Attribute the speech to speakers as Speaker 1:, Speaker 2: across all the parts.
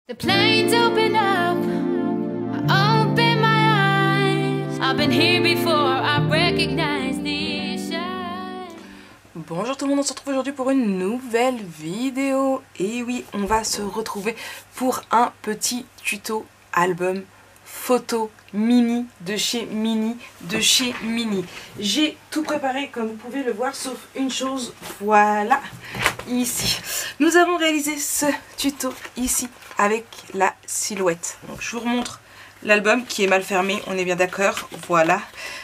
Speaker 1: The planes open up, I open my eyes. I've been here before, I recognize these eyes.
Speaker 2: Bonjour tout le monde, on se retrouve aujourd'hui pour une nouvelle vidéo. Et oui, on va se retrouver pour un petit tuto album photo mini de chez Mini. J'ai tout préparé comme vous pouvez le voir, sauf une chose, voilà, ici. Nous avons réalisé ce tuto ici avec la silhouette. Donc je vous remontre l'album qui est mal fermé, on est bien d'accord, voilà.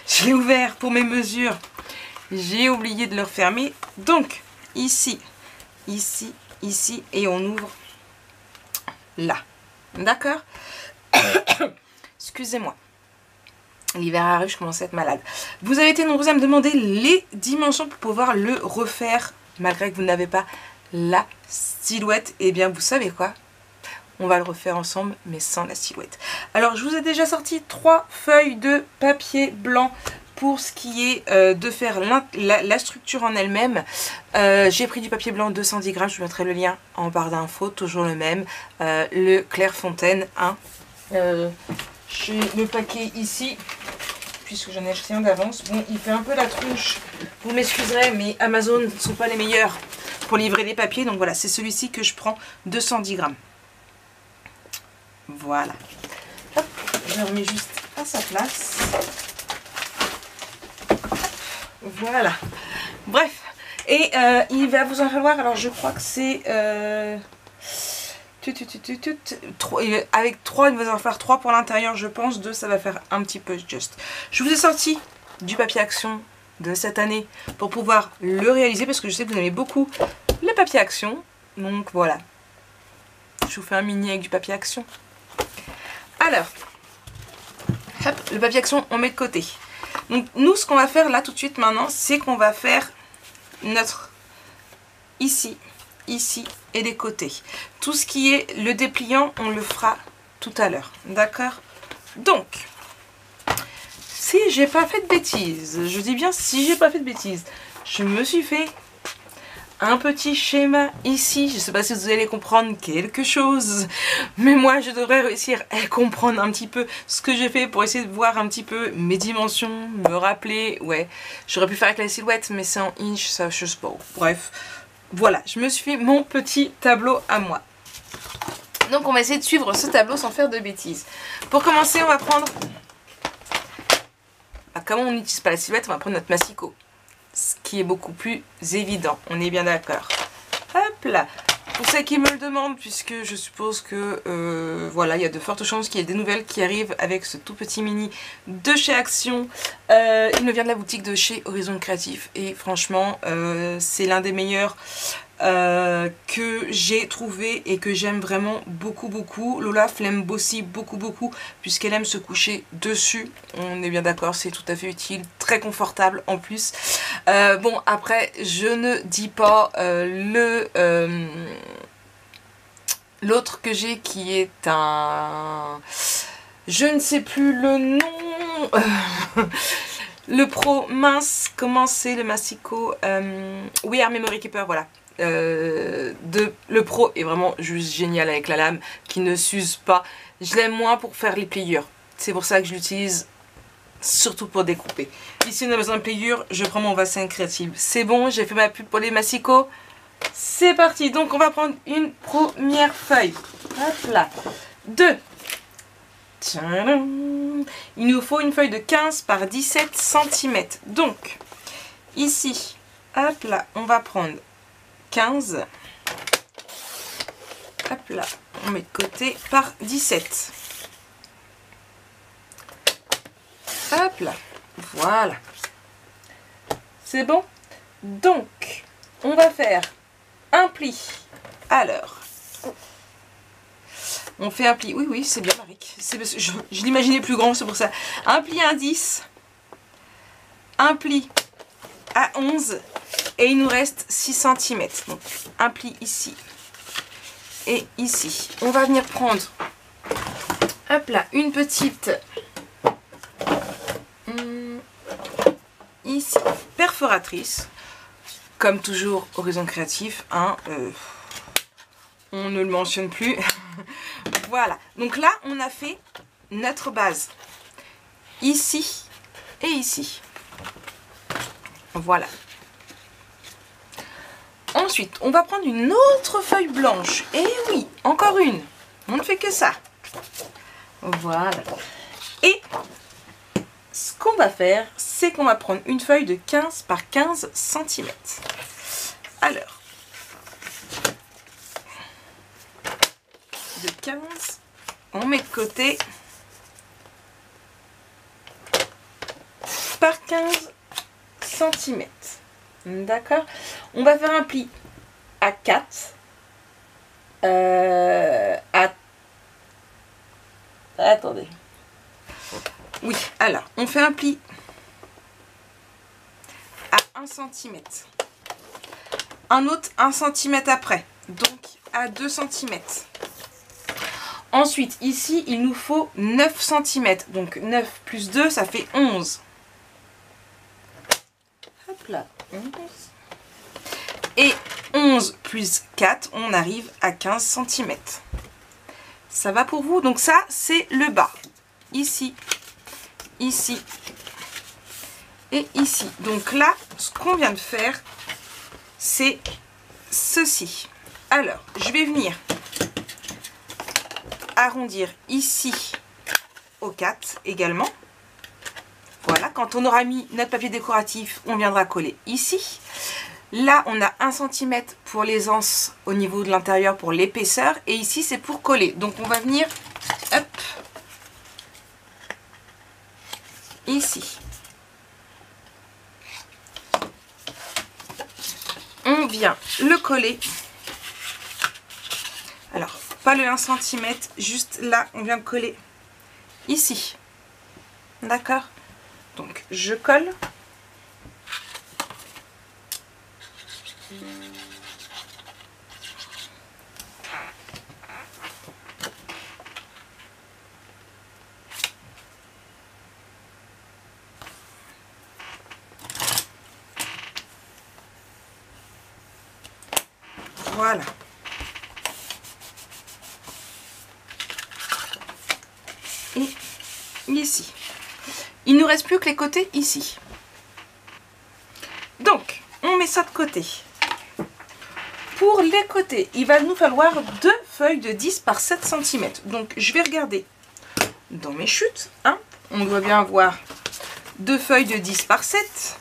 Speaker 2: Je l'ai ouvert pour mes mesures, j'ai oublié de le refermer. Donc ici, ici, ici, et on ouvre là, d'accord. Excusez-moi, l'hiver arrive, je commence à être malade. Vous avez été nombreux à me demander les dimensions pour pouvoir le refaire, malgré que vous n'avez pas la silhouette. Et bien vous savez quoi, on va le refaire ensemble, mais sans la silhouette. Alors je vous ai déjà sorti 3 feuilles de papier blanc pour ce qui est de faire la structure en elle-même. J'ai pris du papier blanc 210 grammes, je vous mettrai le lien en barre d'infos, toujours le même, le Clairefontaine 1. J'ai le paquet ici, puisque j'en ai acheté un d'avance. Bon, il fait un peu la tronche, vous m'excuserez, mais Amazon ne sont pas les meilleurs pour livrer des papiers. Donc voilà, c'est celui-ci que je prends, 210 grammes. Voilà. Hop, je le remets juste à sa place. Voilà. Bref, et il va vous en falloir, alors je crois que c'est... avec 3, il va en faire 3 pour l'intérieur, je pense. 2, ça va faire un petit peu juste. Je vous ai sorti du papier action de cette année pour pouvoir le réaliser, parce que je sais que vous aimez beaucoup le papier action. Donc voilà. Je vous fais un mini avec du papier action. Alors, hop, le papier action, on met de côté. Donc nous, ce qu'on va faire là tout de suite maintenant, c'est qu'on va faire notre ici, ici et les côtés. Tout ce qui est le dépliant, on le fera tout à l'heure, d'accord? Donc, si j'ai pas fait de bêtises, je dis bien si j'ai pas fait de bêtises, je me suis fait un petit schéma ici. Je sais pas si vous allez comprendre quelque chose, mais moi je devrais réussir à comprendre un petit peu ce que j'ai fait pour essayer de voir un petit peu mes dimensions, me rappeler. Ouais, j'aurais pu faire avec la silhouette, mais c'est en inch, ça je sais pas. Bref, voilà, je me suis fait mon petit tableau à moi. Donc on va essayer de suivre ce tableau sans faire de bêtises. Pour commencer, on va prendre... Ah, comment on n'utilise pas la silhouette, on va prendre notre massicot. Ce qui est beaucoup plus évident, on est bien d'accord. Hop là. Pour ceux qui me le demandent, puisque je suppose que voilà, il y a de fortes chances qu'il y ait des nouvelles qui arrivent avec ce tout petit mini de chez Action. Il me vient de la boutique de chez Horizon Créatif et franchement c'est l'un des meilleurs que j'ai trouvé et que j'aime vraiment beaucoup. Lola l'aime aussi beaucoup puisqu'elle aime se coucher dessus. On est bien d'accord, c'est tout à fait utile, très confortable en plus. Bon, après je ne dis pas l'autre que j'ai qui est un... Je ne sais plus le nom. Le Pro mince, comment c'est le Massico We Are Memory Keeper, voilà. Le Pro est vraiment juste génial avec la lame qui ne s'use pas. Je l'aime moins pour faire les pliures. C'est pour ça que je l'utilise surtout pour découper. Ici on a besoin de pliures, je prends mon bassin créatif. C'est bon, j'ai fait ma pub pour les Massico. C'est parti, donc on va prendre une première feuille. Hop là. 2. Tadam. Il nous faut une feuille de 15 par 17 cm. Donc, ici, hop là, on va prendre 15. Hop là, on met de côté par 17. Hop là, voilà. C'est bon? Donc, on va faire un pli. Alors, on fait un pli. Oui, c'est bien, Maric. Je l'imaginais plus grand, c'est pour ça. Un pli à 10. Un pli à 11. Et il nous reste 6 cm. Donc, un pli ici et ici. On va venir prendre, hop là, une petite ici, perforatrice. Comme toujours, Horizon Créatif, hein, on ne le mentionne plus. Voilà, donc là on a fait notre base ici et ici. Voilà. Ensuite, on va prendre une autre feuille blanche. Et oui, encore une. On ne fait que ça. Voilà. Et ce qu'on va faire, c'est qu'on va prendre une feuille de 15 par 15 cm. Alors, de 15, on met de côté par 15 cm. D'accord? On va faire un pli à 4. Attendez. Oui, alors, on fait un pli à 1 cm. Un autre 1 cm après. Donc, à 2 cm. Ensuite, ici, il nous faut 9 cm. Donc, 9 plus 2, ça fait 11. Hop là, 11. Et 11 plus 4, on arrive à 15 cm. Ça va pour vous? Donc ça, c'est le bas. Ici, ici et ici. Donc là, ce qu'on vient de faire, c'est ceci. Alors, je vais venir arrondir ici au 4 également. Voilà, quand on aura mis notre papier décoratif, on viendra coller ici. Là, on a 1 cm pour les anses au niveau de l'intérieur pour l'épaisseur. Et ici, c'est pour coller. Donc, on va venir, hop, ici. On vient le coller. Alors, pas le 1 cm, juste là, on vient de coller ici. D'accord? Donc, je colle. Voilà. Et ici. Il nous reste plus que les côtés ici. Donc, on met ça de côté. Pour les côtés, il va nous falloir 2 feuilles de 10 par 7 cm. Donc, je vais regarder dans mes chutes. Hein, on doit bien avoir 2 feuilles de 10 par 7.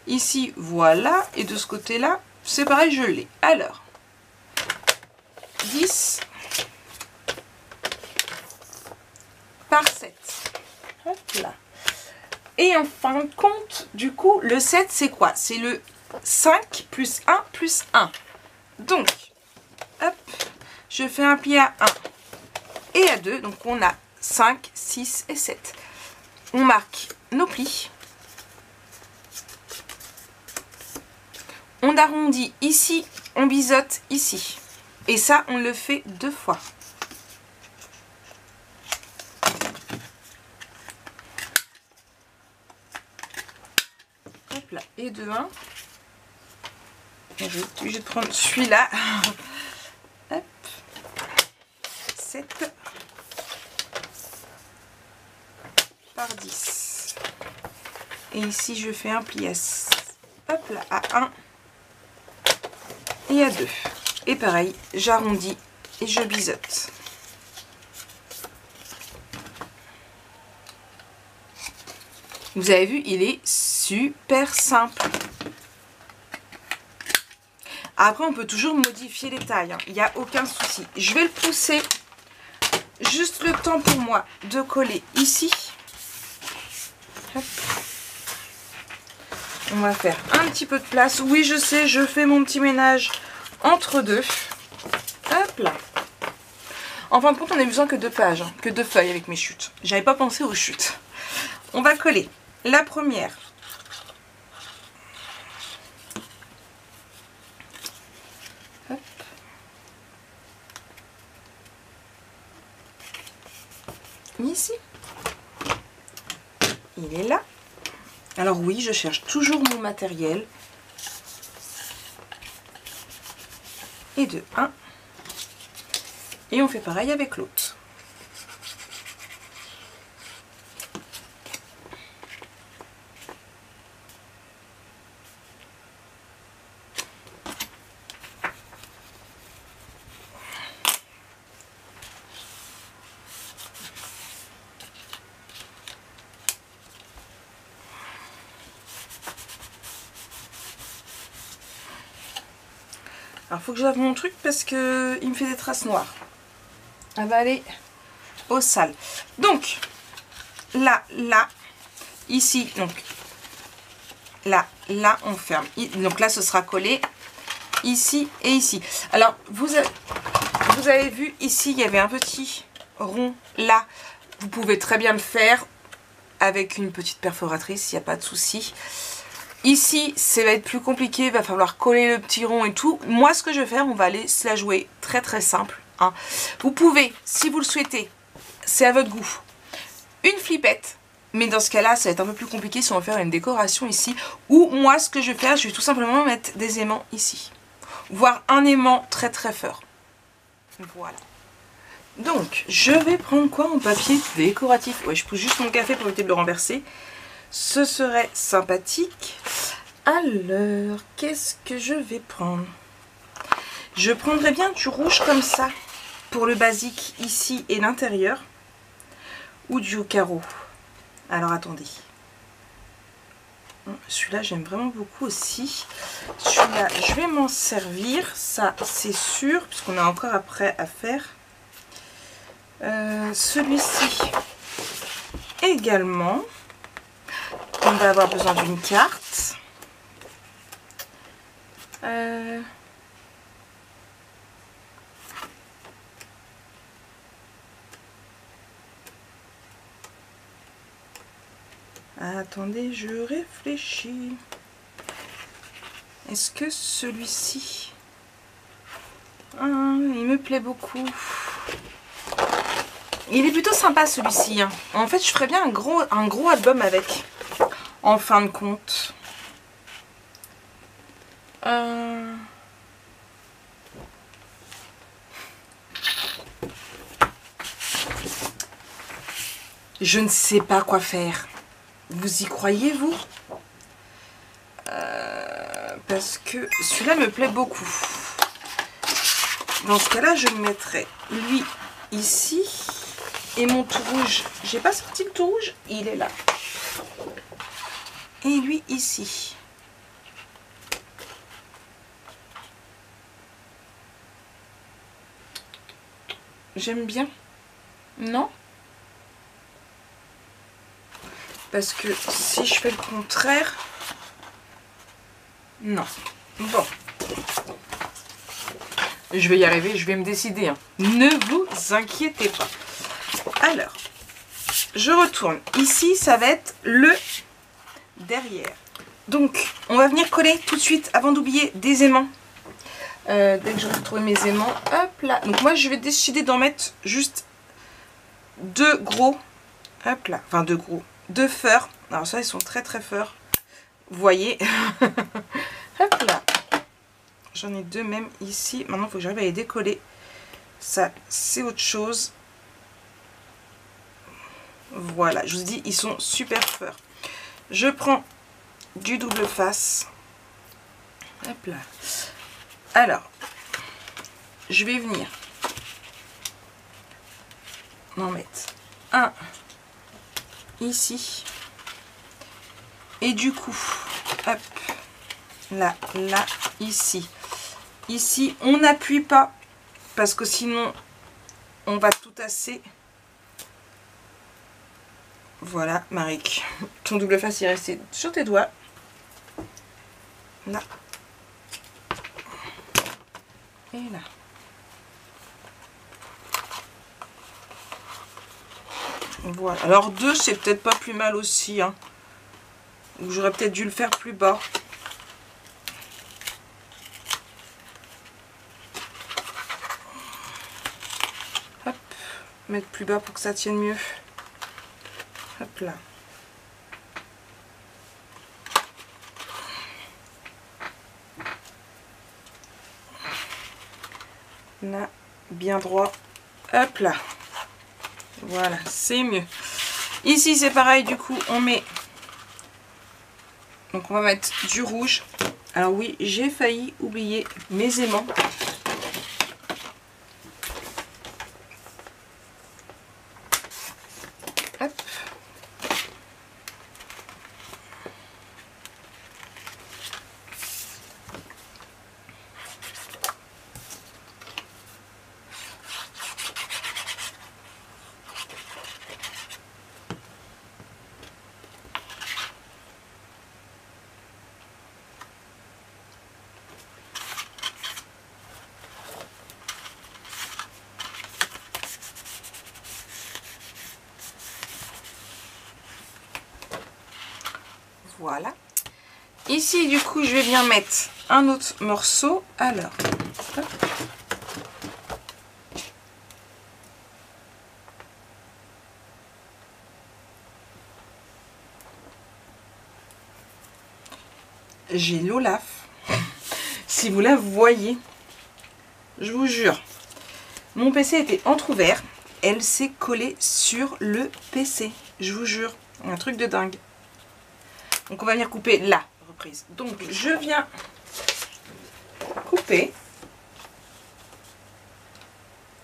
Speaker 2: Ici, voilà. Et de ce côté-là, c'est pareil, je l'ai. Alors, 10 par 7. Hop là. Et en fin de compte, du coup, le 7, c'est quoi? C'est le 5 plus 1 plus 1. Donc, hop, je fais un pli à 1 et à 2. Donc, on a 5, 6 et 7. On marque nos plis. On arrondit ici, on biseaute ici. Et ça, on le fait 2 fois. Hop là, et de 1. Je vais être obligée de prendre celui-là. Hop. 7 par 10. Et ici, je fais un pli à, hop là, à 1 et à 2. Et pareil, j'arrondis et je biseaute. Vous avez vu, il est super simple. Après, on peut toujours modifier les tailles, hein. Il n'y a aucun souci. Je vais le pousser. Juste le temps pour moi de coller ici. Hop. On va faire un petit peu de place. Oui, je sais, je fais mon petit ménage entre deux. Hop là. En fin de compte, on n'a besoin que 2 pages, hein, que 2 feuilles avec mes chutes. J'avais pas pensé aux chutes. On va coller la première. Hop. Ici. Il est là. Alors oui, je cherche toujours mon matériel. Et de 1. Et on fait pareil avec l'autre. Alors faut que je lave mon truc parce que il me fait des traces noires. Elle va aller au sale. Donc là, ici, donc là, on ferme. Donc là, ce sera collé ici et ici. Alors vous avez vu ici, il y avait un petit rond là. Vous pouvez très bien le faire avec une petite perforatrice, il n'y a pas de souci. Ici, ça va être plus compliqué, il va falloir coller le petit rond et tout. Moi, ce que je vais faire, on va aller se la jouer très très simple. Hein. Vous pouvez, si vous le souhaitez, c'est à votre goût, une flippette. Mais dans ce cas-là, ça va être un peu plus compliqué si on veut faire une décoration ici. Ou moi, ce que je vais faire, je vais tout simplement mettre des aimants ici. Voire un aimant très très fort. Voilà. Donc, je vais prendre quoi en papier décoratif? Ouais, je pousse juste mon café pour éviter de le renverser. Ce serait sympathique. Alors, qu'est-ce que je vais prendre? Je prendrais bien du rouge comme ça pour le basique ici et l'intérieur. Ou du carreau. Alors, attendez. Celui-là, j'aime vraiment beaucoup aussi. Celui-là, je vais m'en servir. Ça, c'est sûr, puisqu'on a encore après à faire. Celui-ci également. On va avoir besoin d'une carte. Attendez, je réfléchis. Est-ce que celui-ci... il me plaît beaucoup. Il est plutôt sympa celui-ci. Hein. En fait, je ferais bien un gros album avec. En fin de compte. Je ne sais pas quoi faire. Vous y croyez, vous? Parce que celui-là me plaît beaucoup. Dans ce cas-là, je mettrai lui ici. Et mon tout rouge. J'ai pas sorti le tout rouge. Il est là. Et lui ici. J'aime bien. Non? Parce que si je fais le contraire... Non. Bon. Je vais y arriver, je vais me décider. Hein. Ne vous inquiétez pas. Alors, je retourne. Ici, ça va être le derrière. Donc, on va venir coller tout de suite, avant d'oublier, des aimants. Dès que je vais retrouver mes aimants. Hop là. Donc moi, je vais décider d'en mettre juste 2 gros. Hop là. Enfin, 2 gros. 2 feurs. Alors ça, ils sont très très forts. Vous voyez. Hop là. J'en ai 2 même ici. Maintenant, il faut que j'arrive à les décoller. Ça, c'est autre chose. Voilà. Je vous dis, ils sont super forts. Je prends du double face. Hop là. Alors, je vais venir en mettre un ici. Et du coup, hop, là, là, ici. Ici, on n'appuie pas parce que sinon, on va tout tasser. Voilà, Marik, ton double face est resté sur tes doigts. Là. Et là. Voilà. Alors 2, c'est peut-être pas plus mal aussi. Hein. Ou j'aurais peut-être dû le faire plus bas. Hop. Mettre plus bas pour que ça tienne mieux. Hop là. Là, bien droit. Hop là. Voilà, c'est mieux. Ici, c'est pareil, du coup, on met... Donc, on va mettre du rouge. Alors oui, j'ai failli oublier mes aimants. Hop. Voilà. Ici, du coup, je vais bien mettre un autre morceau. Alors, hop. J'ai l'Olaf. Si vous la voyez, je vous jure, mon PC était entrouvert. Elle s'est collée sur le PC. Je vous jure, un truc de dingue. Donc on va venir couper la reprise. Donc je viens couper.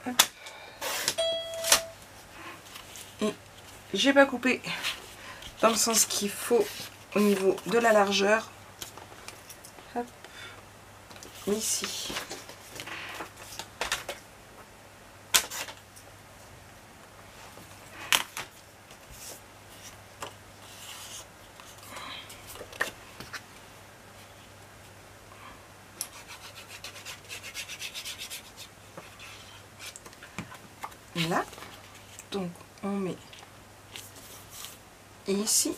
Speaker 2: Hop. Et j'ai pas coupé dans le sens qu'il faut au niveau de la largeur. Hop. Ici. Là, donc on met ici,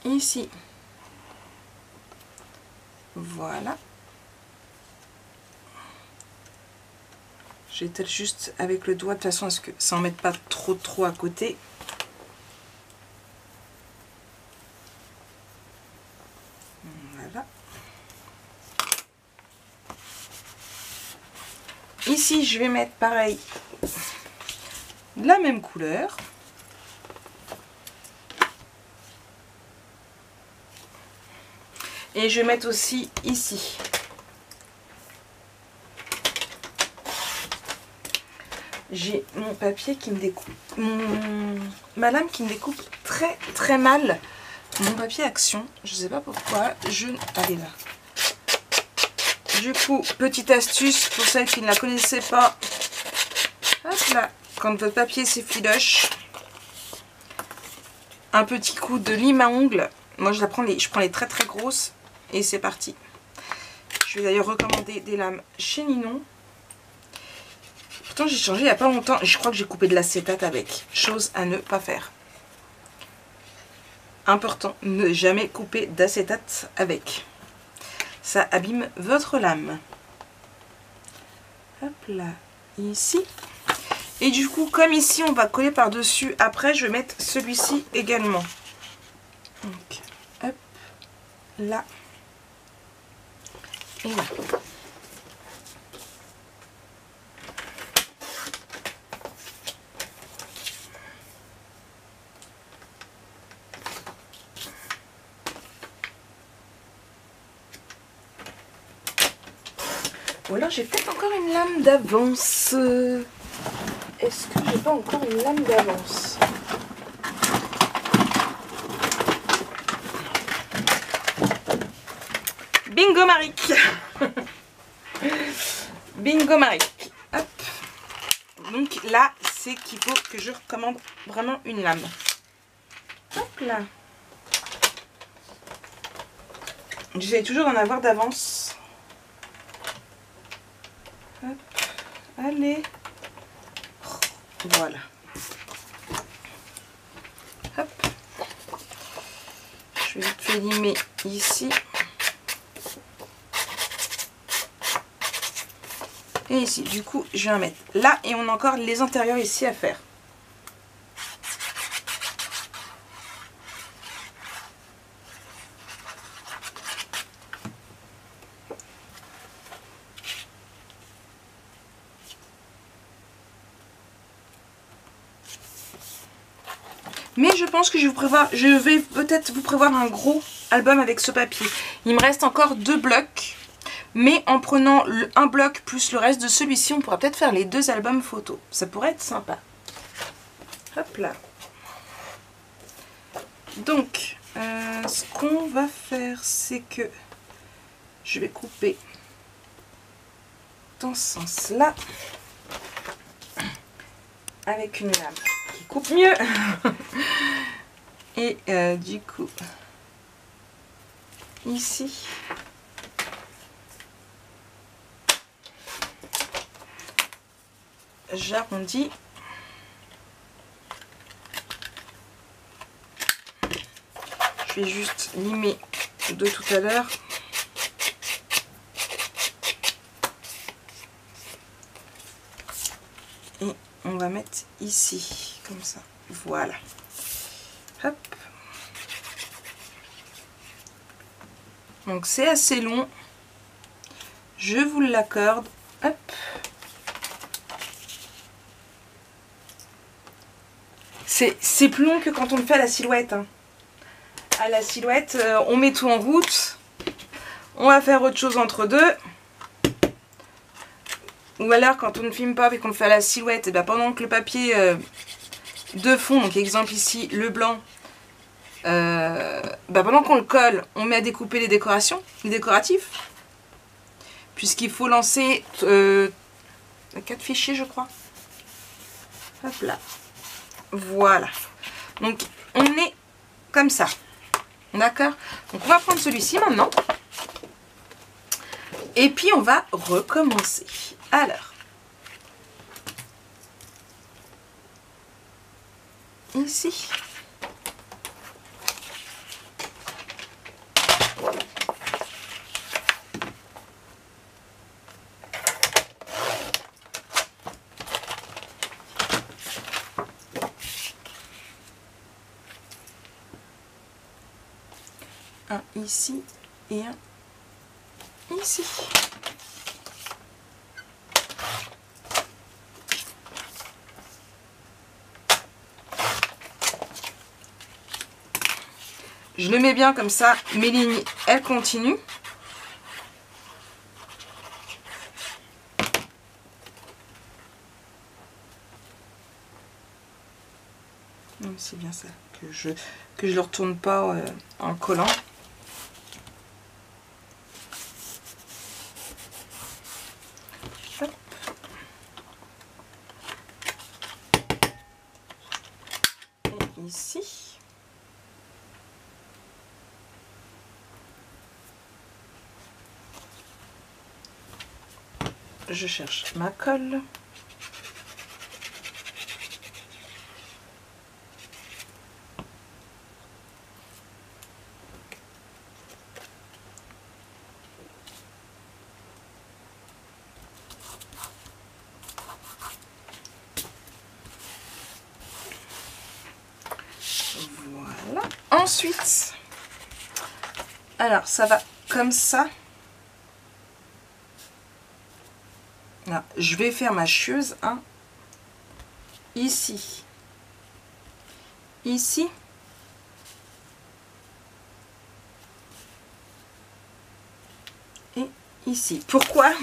Speaker 2: ici, voilà. J'étale juste avec le doigt de façon à ce que ça en mette pas trop à côté. Voilà. Ici, je vais mettre pareil la même couleur. Et je vais mettre aussi ici. J'ai mon papier qui me découpe, ma lame qui me découpe très mal mon papier Action. Je sais pas pourquoi. Allez là. Du coup, petite astuce pour celles qui ne la connaissaient pas. Hop là. Quand votre papier s'effiloche, un petit coup de lime à ongles. Moi je prends les très grosses et c'est parti. Je vais d'ailleurs recommander des lames chez Ninon. Pourtant j'ai changé il n'y a pas longtemps. Je crois que j'ai coupé de l'acétate avec. Chose à ne pas faire. Important, ne jamais couper d'acétate avec. Ça abîme votre lame. Hop là, ici. Et du coup, comme ici, on va coller par-dessus. Après, je vais mettre celui-ci également. Donc, hop, là. Et là. Ou alors j'ai peut-être encore une lame d'avance. Est-ce que j'ai pas encore une lame d'avance? Bingo Maric. Bingo Maric. Hop. Donc là, c'est qu'il faut que je recommande vraiment une lame. Hop là. J'essaie toujours d'en avoir d'avance. Hop, allez, voilà. Hop, je vais vite fait limer ici. Et ici, du coup, je vais en mettre là et on a encore les intérieurs ici à faire. Mais je pense que je vais peut-être vous prévoir un gros album avec ce papier. Il me reste encore 2 blocs. Mais en prenant un bloc plus le reste de celui-ci, on pourra peut-être faire les 2 albums photos. Ça pourrait être sympa. Hop là. Donc, ce qu'on va faire, c'est que je vais couper dans ce sens-là. Avec une lame qui coupe mieux. Et du coup, ici, j'arrondis. Je vais juste limer de tout à l'heure. Et on va mettre ici, comme ça. Voilà. Hop. Donc c'est assez long. Je vous l'accorde. Hop. C'est plus long que quand on le fait à la silhouette. Hein. À la silhouette, on met tout en route. On va faire autre chose entre deux. Ou alors quand on ne filme pas et qu'on le fait à la silhouette, et bien pendant que le papier de fond, donc exemple ici le blanc, pendant qu'on le colle, on met à découper les décorations, les décoratifs. Puisqu'il faut lancer 4 fichiers je crois. Hop là. Voilà. Donc on est comme ça. D'accord? Donc on va prendre celui-ci maintenant. Et puis on va recommencer. Alors. Ici. Un ici et un ici. Je le mets bien comme ça, mes lignes, elles continuent. C'est bien ça, que je le retourne pas en collant. Hop. Et ici. Je cherche ma colle. Voilà. Ensuite, alors ça va comme ça. Là, je vais faire ma chieuse hein, ici, ici, et ici. Pourquoi?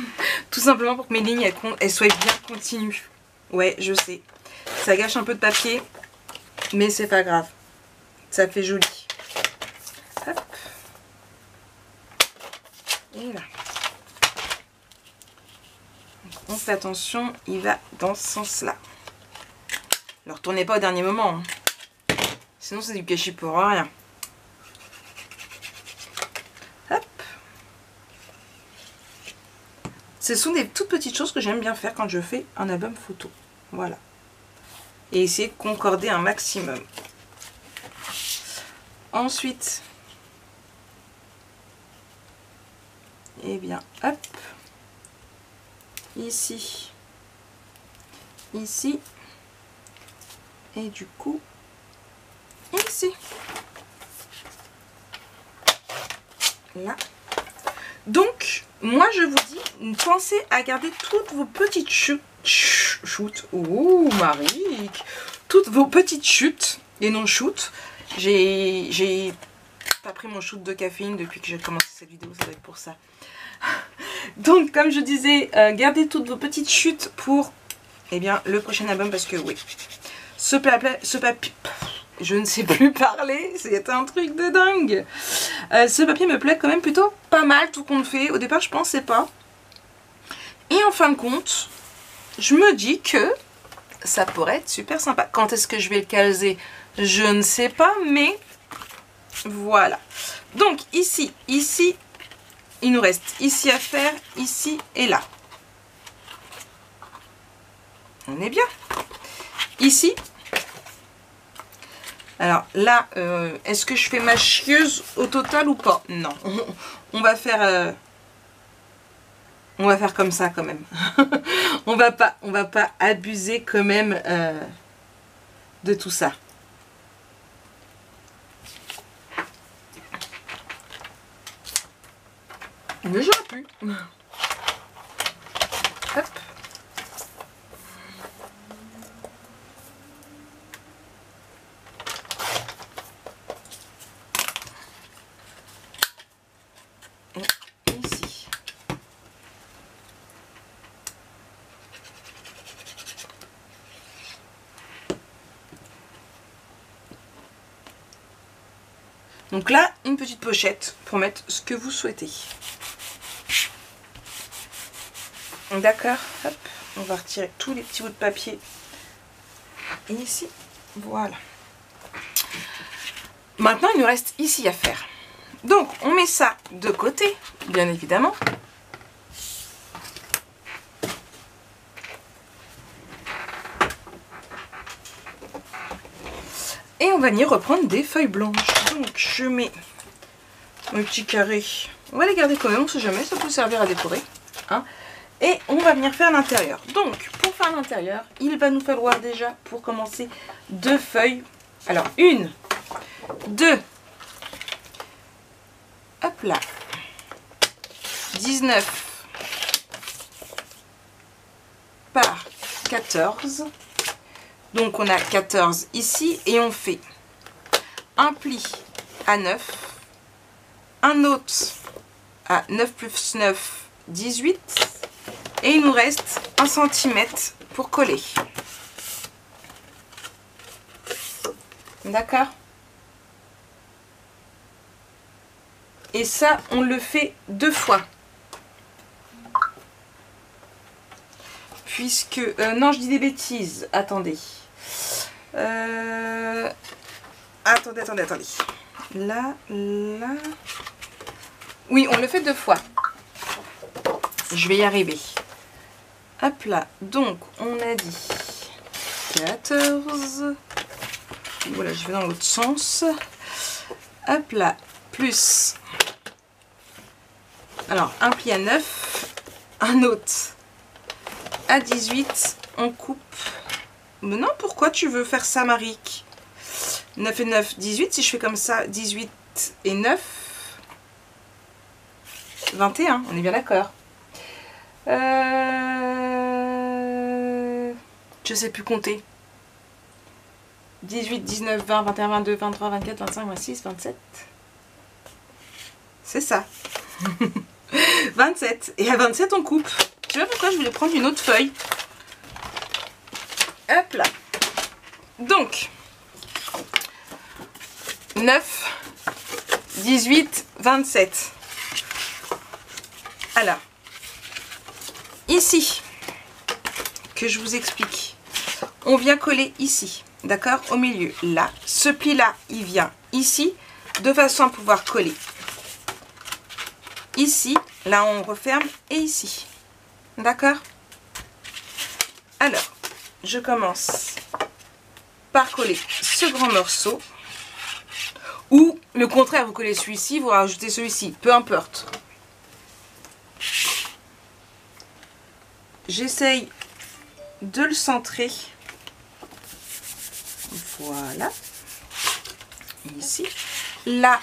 Speaker 2: Tout simplement pour que mes lignes elles soient bien continues. Ouais, je sais, ça gâche un peu de papier, mais c'est pas grave, ça fait joli. Hop. Et là. On fait attention, il va dans ce sens-là. Ne le retournez pas au dernier moment. Hein. Sinon, c'est du gâchis pour rien. Hop. Ce sont des toutes petites choses que j'aime bien faire quand je fais un album photo. Voilà. Et essayer de concorder un maximum. Ensuite, eh bien, hop. Ici, ici, et du coup, ici. Là. Donc, moi je vous dis, pensez à garder toutes vos petites chutes. Ouh, Marie! Toutes vos petites chutes et non shoot. J'ai pas pris mon shoot de caféine depuis que j'ai commencé cette vidéo, ça doit être pour ça. Donc comme je disais, gardez toutes vos petites chutes pour le prochain album, parce que oui, ce papier, je ne sais plus parler, c'est un truc de dingue. Ce papier me plaît quand même plutôt pas mal, tout compte fait. Au départ je pensais pas, et en fin de compte je me dis que ça pourrait être super sympa. Quand est-ce que je vais le caser, je ne sais pas, mais voilà. Donc ici, il nous reste ici à faire, ici et là. On est bien. Ici. Alors là, est-ce que je fais ma chieuse au total ou pas? Non. On va faire comme ça quand même. on va pas abuser quand même de tout ça. Mais j'aurais pu. Hop. Et ici. Donc là, une petite pochette pour mettre ce que vous souhaitez. D'accord, hop, on va retirer tous les petits bouts de papier. Et ici, voilà. Maintenant, il nous reste ici à faire. Donc, on met ça de côté, bien évidemment. Et on va venir reprendre des feuilles blanches. Donc, je mets mon petit carré. On va les garder quand même, on ne sait jamais, ça peut servir à décorer. Hein. Et on va venir faire l'intérieur. Donc, pour faire l'intérieur, il va nous falloir déjà, pour commencer, 2 feuilles. Alors, 1, 2, hop là, 19 par 14. Donc, on a 14 ici et on fait un pli à 9, un autre à 9 plus 9, 18. Et il nous reste 1 cm pour coller. D'accord? Et ça, on le fait 2 fois. Puisque... non, je dis des bêtises. Attendez. Attendez. Là. Oui, on le fait 2 fois. Je vais y arriver. Hop là, donc on a dit 14. Voilà, je vais dans l'autre sens. Hop là, plus. Alors, un pli à 9, un autre à 18. On coupe. Mais non, pourquoi tu veux faire ça, Marik? 9 et 9, 18. Si je fais comme ça, 18 et 9, 21. On est bien d'accord. Je sais plus compter. 18, 19, 20, 21, 22, 23, 24, 25, 26, 27. C'est ça. 27. Et à 27, on coupe. Je sais pas pourquoi je voulais prendre une autre feuille. Hop là. Donc, 9, 18, 27. Alors, ici, que je vous explique. On vient coller ici, d'accord, au milieu, là. Ce pli-là, il vient ici, de façon à pouvoir coller. Ici, là on referme, et ici. D'accord? Alors, je commence par coller ce grand morceau. Ou, le contraire, vous collez celui-ci, vous rajoutez celui-ci, peu importe. J'essaye de le centrer. Voilà. Ici. Là,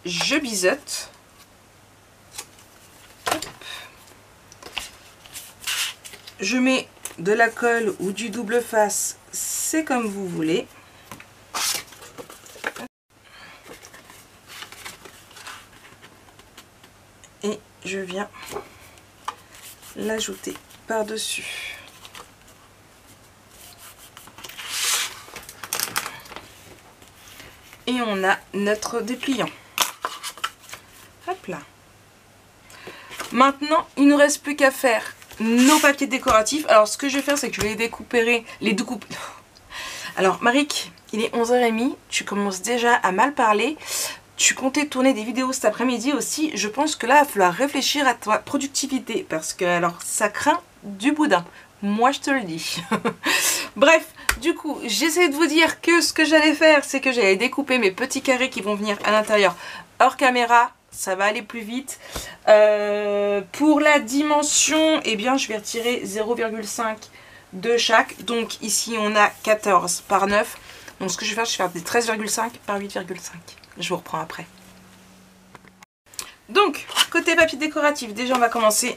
Speaker 2: je biseaute. Hop. Je mets de la colle ou du double face, c'est comme vous voulez. et je viens l'ajouter par-dessus. Et on a notre dépliant. Hop là. Maintenant, il ne nous reste plus qu'à faire nos papiers décoratifs. Alors, ce que je vais faire, c'est que je vais les découper. Alors, Maric, il est 11h30. Tu commences déjà à mal parler. Tu comptais tourner des vidéos cet après-midi aussi. Je pense que là, il va falloir réfléchir à ta productivité. Parce que, alors, ça craint du boudin. Moi, je te le dis. Bref, du coup, j'essaie de vous dire que ce que j'allais faire, c'est que j'allais découper mes petits carrés qui vont venir à l'intérieur hors caméra. Ça va aller plus vite. Pour la dimension, eh bien, je vais retirer 0,5 de chaque. Donc ici, on a 14 par 9. Donc ce que je vais faire, je vais faire des 13,5 par 8,5. Je vous reprends après. Donc, côté papier décoratif, déjà, on va commencer.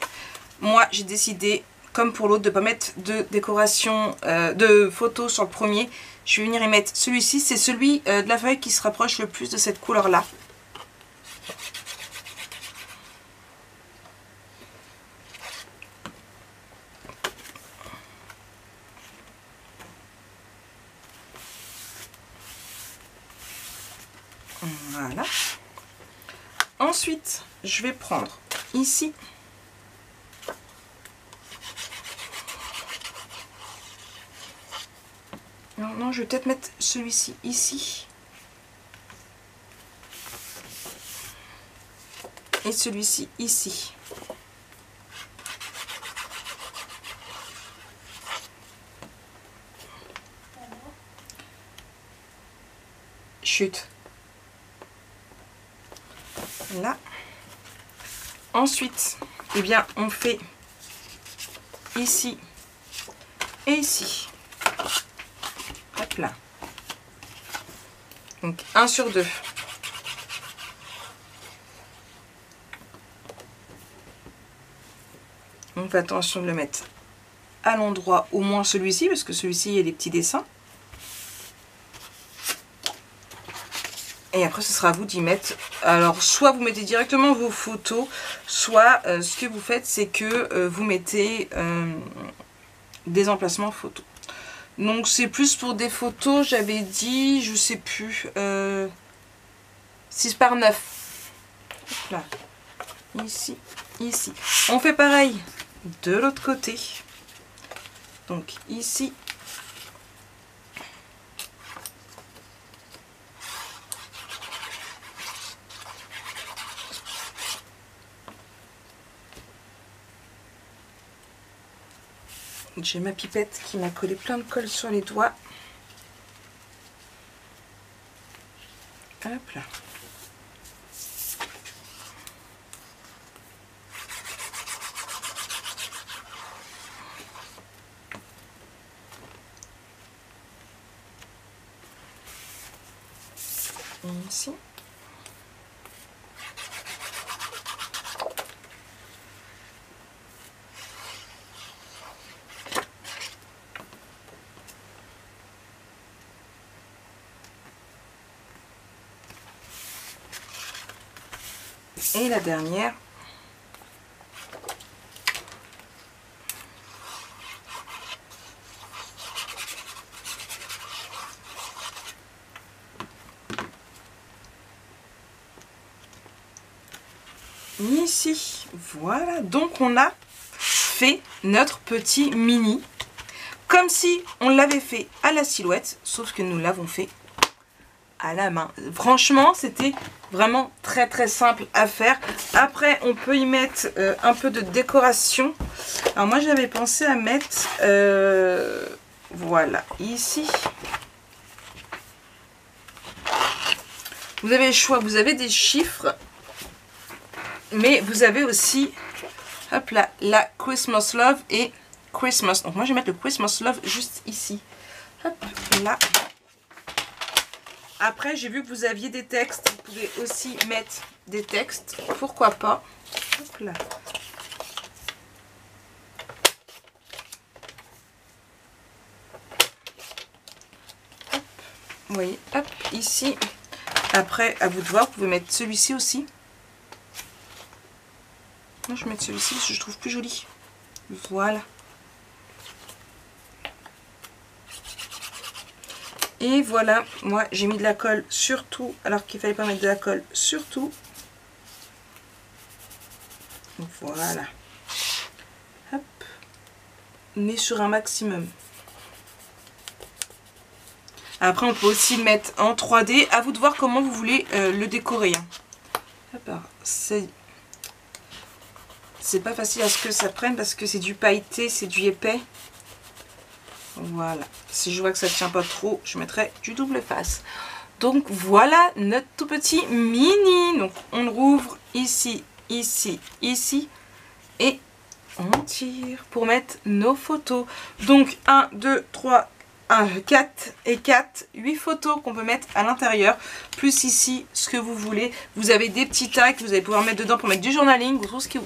Speaker 2: Moi, j'ai décidé, comme pour l'autre, de ne pas mettre de décoration, de photos sur le premier. Je vais venir y mettre celui-ci. C'est celui de la feuille qui se rapproche le plus de cette couleur-là. Voilà. Ensuite, je vais prendre ici non, je vais peut-être mettre celui-ci ici. Et celui-ci ici. Chut. Là. Ensuite, eh bien, on fait ici et ici. Hop là. Donc 1 sur 2. On fait attention de le mettre à l'endroit, au moins celui-ci, parce que celui-ci, il y a des petits dessins. Et après, ce sera à vous d'y mettre. Alors, soit vous mettez directement vos photos, soit ce que vous faites, c'est que vous mettez des emplacements photos. Donc, c'est plus pour des photos, j'avais dit, je sais plus, 6 par 9. Hop là. Ici, ici. On fait pareil de l'autre côté. Donc, ici. J'ai ma pipette qui m'a collé plein de colle sur les doigts. Hop là. Et ici. Et la dernière. Ici, voilà, donc on a fait notre petit mini comme si on l'avait fait à la silhouette, sauf que nous l'avons fait à la main. Franchement, c'était vraiment très très simple à faire. Après, on peut y mettre un peu de décoration. Alors moi, j'avais pensé à mettre, voilà, ici. Vous avez le choix, vous avez des chiffres. Mais vous avez aussi, hop là, la Christmas Love et Christmas. Donc moi, je vais mettre le Christmas Love juste ici. Hop là. Après, j'ai vu que vous aviez des textes. Vous pouvez aussi mettre des textes. Pourquoi pas. Hop là. Hop. Vous voyez, hop, ici. Après, à vous de voir, vous pouvez mettre celui-ci aussi. Non, je vais mettre celui-ci parce que je trouve plus joli. Voilà. Et voilà, moi j'ai mis de la colle sur tout, alors qu'il fallait pas mettre de la colle sur tout. Voilà. Hop. Mais sur un maximum. Après on peut aussi le mettre en 3D. À vous de voir comment vous voulez le décorer. C'est pas facile à ce que ça prenne parce que c'est du pailleté, c'est du épais. Voilà. Si je vois que ça ne tient pas trop, je mettrai du double face. Donc voilà notre tout petit mini. Donc on le rouvre ici, ici, ici. Et on tire pour mettre nos photos. Donc 1, 2, 3, 4 et 4, 8 photos qu'on peut mettre à l'intérieur. Plus ici, ce que vous voulez. Vous avez des petits tags que vous allez pouvoir mettre dedans pour mettre du journaling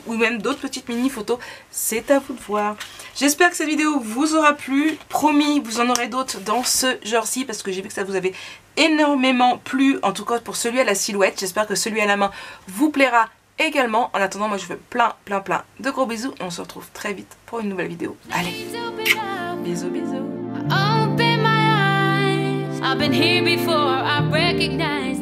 Speaker 2: ou même d'autres petites mini photos. C'est à vous de voir. J'espère que cette vidéo vous aura plu. Promis, vous en aurez d'autres dans ce genre-ci parce que j'ai vu que ça vous avait énormément plu. En tout cas pour celui à la silhouette. J'espère que celui à la main vous plaira également. En attendant, moi je vous fais plein de gros bisous. Et on se retrouve très vite pour une nouvelle vidéo. Allez, bisous, bisous.
Speaker 1: Open my eyes. I've been here before, I recognize